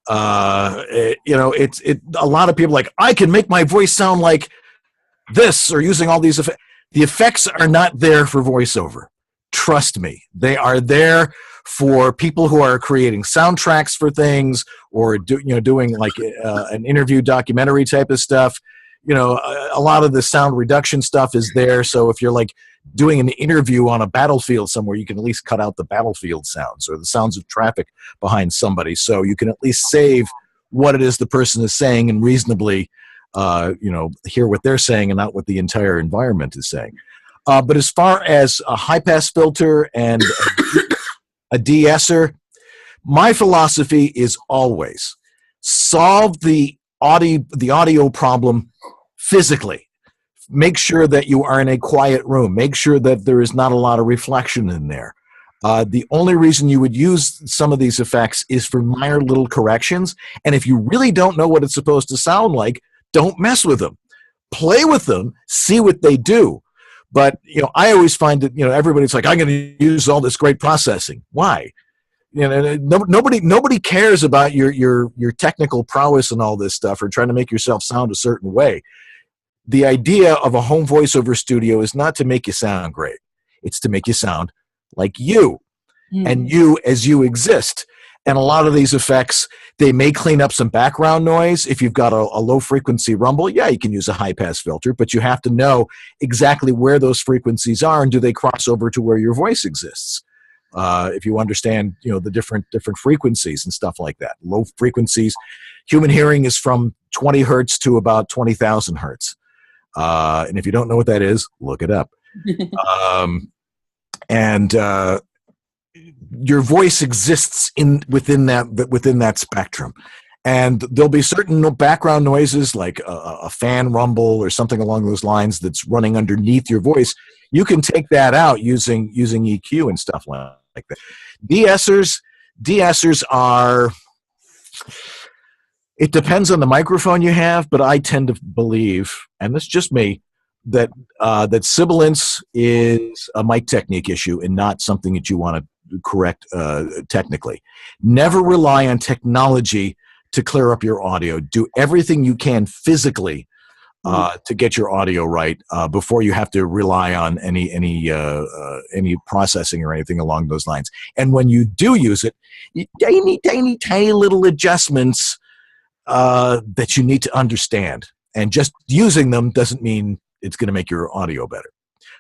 A lot of people like, I can make my voice sound like this, or using all these effects. The effects are not there for voiceover. Trust me. They are there for people who are creating soundtracks for things, or doing like an interview documentary type of stuff. A lot of the sound reduction stuff is there. So if you're like doing an interview on a battlefield somewhere, you can at least cut out the battlefield sounds or the sounds of traffic behind somebody. So you can at least save what it is the person is saying and reasonably, hear what they're saying and not what the entire environment is saying. But as far as a high-pass filter and a de-esser, my philosophy is always solve the audio problem physically. make sure that you are in a quiet room. Make sure that there is not a lot of reflection in there. The only reason you would use some of these effects is for minor little corrections. And if you really don't know what it's supposed to sound like, don't mess with them. Play with them, see what they do. But, I always find that, everybody's like, I'm going to use all this great processing. Why? Nobody cares about your technical prowess and all this stuff, or trying to make yourself sound a certain way. The idea of a home voiceover studio is not to make you sound great. It's to make you sound like you, and you as you exist. And a lot of these effects, they may clean up some background noise. If you've got a low frequency rumble, yeah, you can use a high pass filter, but you have to know exactly where those frequencies are, and do they cross over to where your voice exists. If you understand, the different frequencies and stuff like that. Low frequencies, human hearing is from 20 hertz to about 20,000 hertz. And if you don't know what that is, look it up. Your voice exists within that spectrum, and there'll be certain background noises like a fan rumble or something along those lines that's running underneath your voice. You can take that out using EQ and stuff like that. De-essers are, it depends on the microphone you have, but I tend to believe, and this is just me, that sibilance is a mic technique issue and not something that you want to correct technically. Never rely on technology to clear up your audio. Do everything you can physically to get your audio right before you have to rely on any processing or anything along those lines. And when you do use it, tiny little adjustments that you need to understand. And just using them doesn't mean it's going to make your audio better.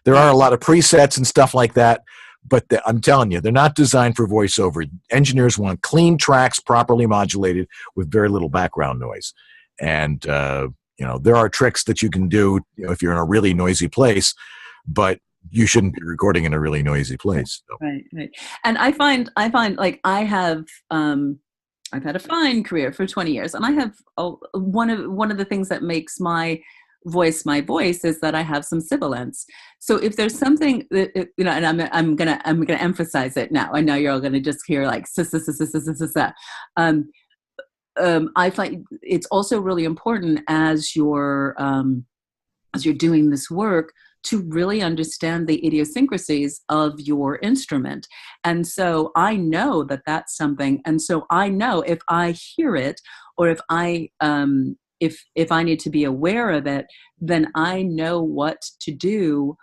There are a lot of presets and stuff like that, but I'm telling you, they're not designed for voiceover. Engineers want clean tracks, properly modulated, with very little background noise. And there are tricks that you can do if you're in a really noisy place, but you shouldn't be recording in a really noisy place. So. Right. And I find like I've had a fine career for 20 years, and I have one of the things that makes my voice is that I have some sibilance. So if there's something that, and I'm gonna emphasize it now. I know you're all gonna just hear like I find it's also really important as you're doing this work to really understand the idiosyncrasies of your instrument. And so I know that that's something. And so I know if I hear it, or if I need to be aware of it, then I know what to do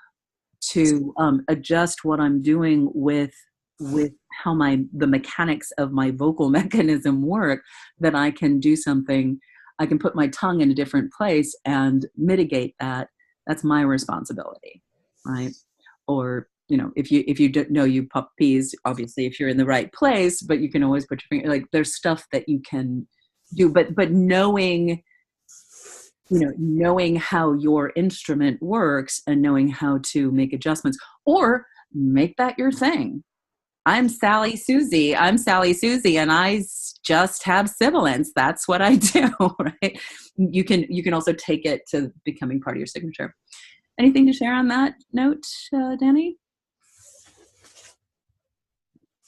to adjust what I'm doing with how the mechanics of my vocal mechanism work, that I can do something. I can put my tongue in a different place and mitigate that. That's my responsibility, right? Or, if you don't know you pop peas, obviously if you're in the right place, but you can always put your finger, like there's stuff that you can do, but knowing how your instrument works and knowing how to make adjustments, or make that your thing. I'm Sally Susie, and I just have sibilance. That's what I do, right? You can also take it to becoming part of your signature. Anything to share on that note, Dani?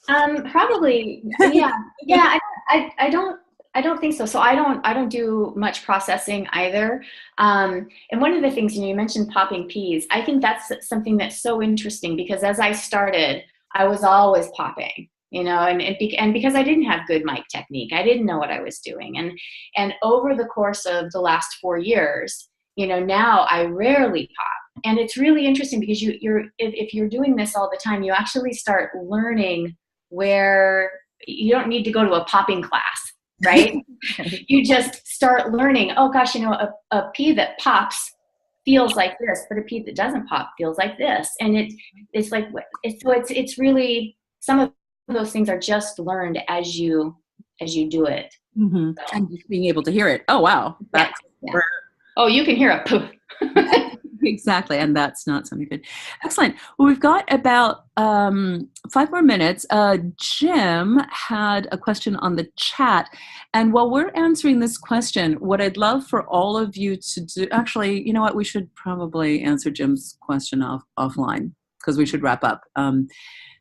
Probably, yeah. I don't think so. So I don't do much processing either. And one of the things, you mentioned popping peas. I think that's something that's so interesting, because as I started, I was always popping, and because I didn't have good mic technique, I didn't know what I was doing. And over the course of the last 4 years, now I rarely pop. And it's really interesting, because if you're doing this all the time, you actually start learning where you don't need to go to a popping class, right? You just start learning, oh gosh, a pea that pops feels like this, but a pea that doesn't pop feels like this. And it's like, it's really, some of those things are just learned as you do it. Mm-hmm. So. And just being able to hear it. Oh, wow. That's, Oh, you can hear a poof. Exactly, and that's not something good. Excellent. Well, we've got about 5 more minutes. Jim had a question on the chat, and while we're answering this question, what I'd love for all of you to do, actually, you know what, we should probably answer Jim's question offline, because we should wrap up.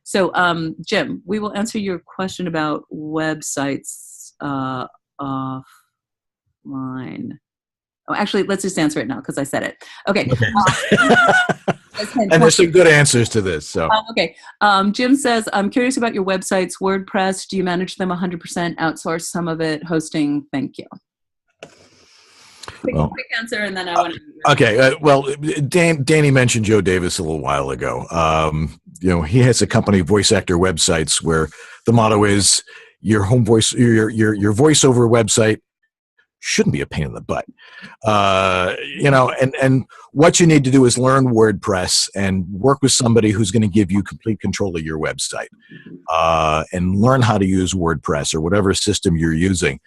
So, Jim, we will answer your question about websites offline. Oh, actually, let's just answer it now because I said it. Okay. And there's some good answers to this. So okay. Jim says, I'm curious about your websites, WordPress. Do you manage them 100%, outsource some of it, hosting? Thank you. Quick answer, and then I want to. Okay. Well, Dani mentioned Joe Davis a little while ago. He has a company, Voice Actor Websites, where the motto is your home voice, your voiceover website shouldn't be a pain in the butt. And what you need to do is learn WordPress and work with somebody who's going to give you complete control of your website, and learn how to use WordPress or whatever system you're using.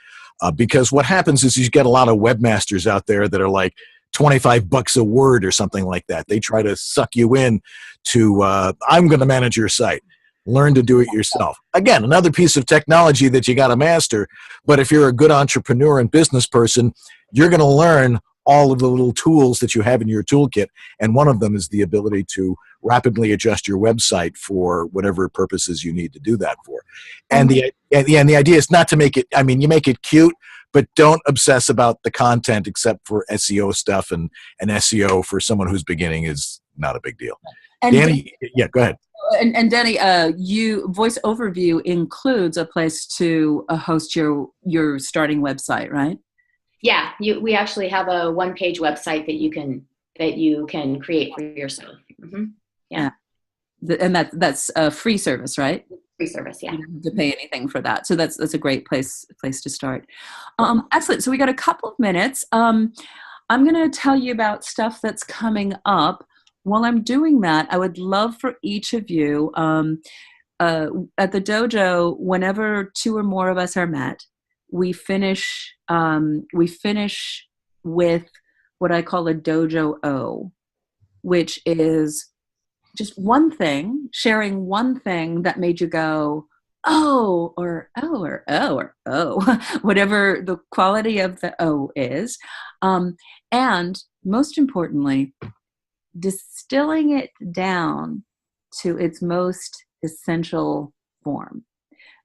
Because what happens is you get a lot of webmasters out there that are like $25 a word or something like that. They try to suck you in to, I'm going to manage your site. Learn to do it yourself. Again, another piece of technology that you got to master. But if you're a good entrepreneur and business person, you're going to learn all of the little tools that you have in your toolkit. And one of them is the ability to rapidly adjust your website for whatever purposes you need to do that for. And the idea is not to make it, you make it cute, but don't obsess about the content except for SEO stuff, and SEO for someone who's beginning is not a big deal. And Dani, yeah, go ahead. And Dani, Voice Overview includes a place to host your starting website, right? Yeah, we actually have a one-page website that you can create for yourself. Mm-hmm. Yeah, and that's a free service, right? Free service, yeah. You don't have to pay anything for that, so that's a great place to start. Excellent. So we got a couple of minutes. I'm going to tell you about stuff that's coming up. While I'm doing that, I would love for each of you at the dojo, whenever 2 or more of us are met, we finish with what I call a dojo O, which is just one thing, sharing one thing that made you go, oh, or oh, or oh, or oh, whatever the quality of the O is. And most importantly, distilling it down to its most essential form.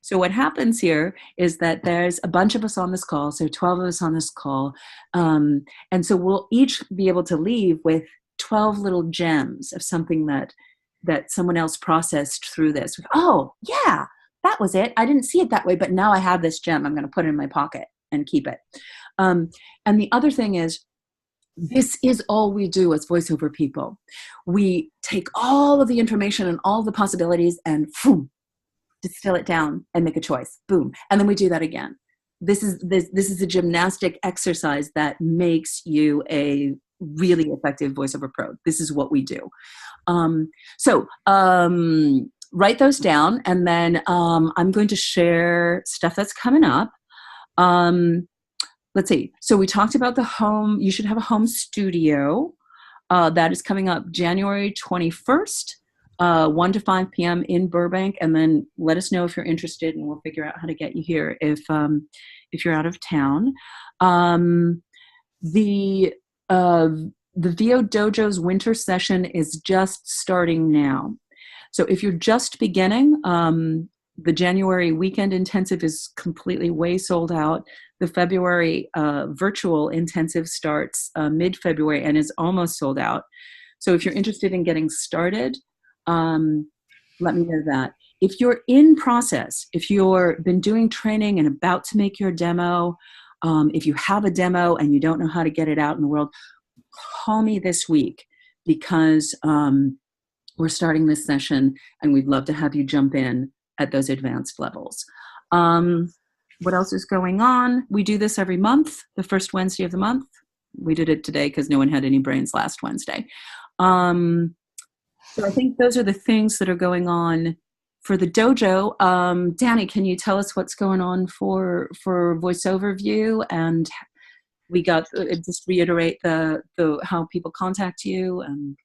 So what happens here is that there's a bunch of us on this call, so 12 of us on this call, and so we'll each be able to leave with 12 little gems of something that someone else processed through this. Oh, yeah, that was it. I didn't see it that way, but now I have this gem. I'm going to put it in my pocket and keep it. And the other thing is, this is all we do as voiceover people. We take all of the information and all the possibilities and boom, distill it down and make a choice. Boom. And then we do that again. This is a gymnastic exercise that makes you a really effective voiceover pro. This is what we do. So write those down, and then I'm going to share stuff that's coming up. Let's see. So we talked about the home. You should have a home studio. That is coming up January 21st, 1 to 5 p.m. in Burbank. And then let us know if you're interested, and we'll figure out how to get you here if you're out of town. The VO Dojo's winter session is just starting now. So if you're just beginning, the January weekend intensive is completely way sold out. The February virtual intensive starts mid-February and is almost sold out. So if you're interested in getting started, let me know that. If you're in process, if you've been doing training and about to make your demo, if you have a demo and you don't know how to get it out in the world, call me this week, because we're starting this session and we'd love to have you jump in at those advanced levels. What else is going on? We do this every month, the first Wednesday of the month. We did it today because no one had any brains last Wednesday. So I think those are the things that are going on for the dojo. Dani, can you tell us what's going on for VoiceOver View and we got just reiterate the how people contact you and.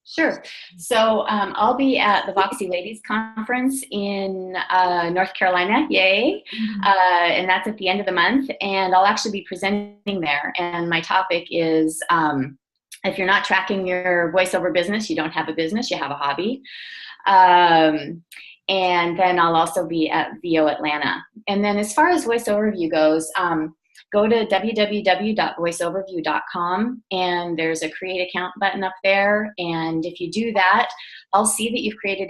Sure. So I'll be at the Voxy Ladies Conference in North Carolina. Yay. And that's at the end of the month. And I'll actually be presenting there. And my topic is if you're not tracking your voiceover business, you don't have a business, you have a hobby. And then I'll also be at VO Atlanta. And then as far as Voice Overview goes, go to www.voiceoverview.com and there's a create account button up there. And if you do that, I'll see that you've created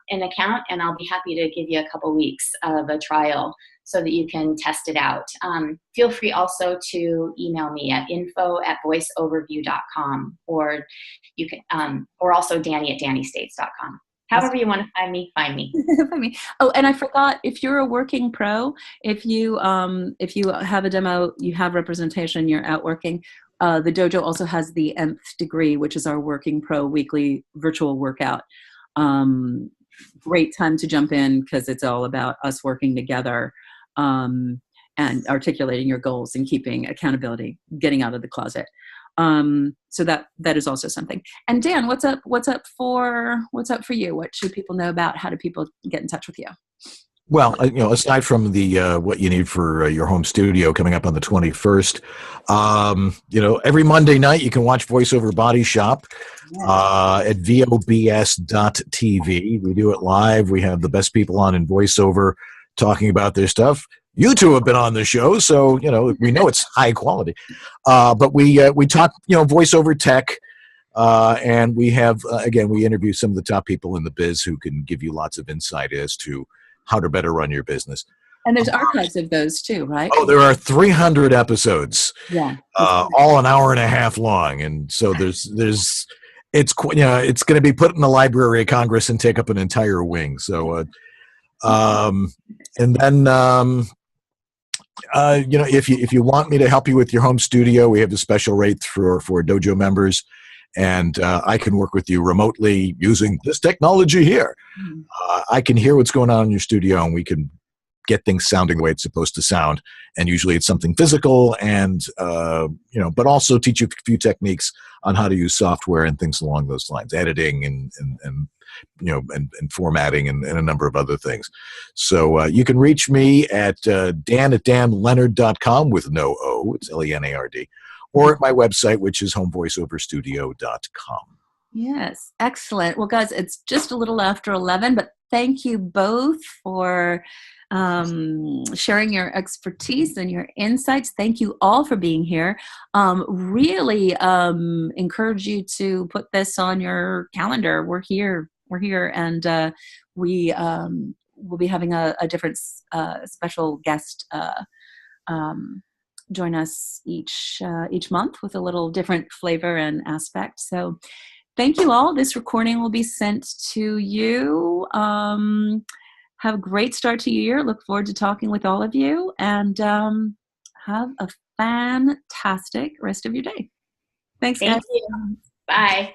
an account and I'll be happy to give you a couple weeks of a trial so that you can test it out. Feel free also to email me at info@voiceoverview.com or you can, or also Dani@DaniStates.com. However you want to find me, find me. Oh, and I forgot, if you're a working pro, if you have a demo, you have representation, you're out working, the Dojo also has the Nth Degree, which is our working pro weekly virtual workout. Great time to jump in because it's all about us working together and articulating your goals and keeping accountability, getting out of the closet. So that is also something. And Dan, what's up for you? What should people know about? How do people get in touch with you? Well, aside from the what you need for your home studio coming up on the 21st, every Monday night you can watch Voiceover Body Shop at vobs.tv. We do it live. We have the best people on in voiceover talking about their stuff. You two have been on the show, so we know it's high quality. But we talk voiceover tech, and we have we interview some of the top people in the biz who can give you lots of insight as to how to better run your business. And there's archives of those too, right? Oh, there are 300 episodes. Yeah, all an hour and a half long, and so it's it's going to be put in the Library of Congress and take up an entire wing. So, and then. If you want me to help you with your home studio, we have a special rate for Dojo members, and I can work with you remotely using this technology here. I can hear what's going on in your studio, and we can get things sounding the way it's supposed to sound. And usually it's something physical, and but also teach you a few techniques on how to use software and things along those lines, editing and formatting and a number of other things. So you can reach me at dan@danlenard.com with no O, it's Lenard, or at my website, which is homevoiceoverstudio.com. Yes, excellent. Well, guys, it's just a little after 11, but thank you both for sharing your expertise and your insights. Thank you all for being here. Really encourage you to put this on your calendar. We're here, and we will be having a different special guest join us each month with a little different flavor and aspect. So thank you all. This recording will be sent to you. Have a great start to your year. Look forward to talking with all of you, and have a fantastic rest of your day. Thanks, guys. Thank you. Bye.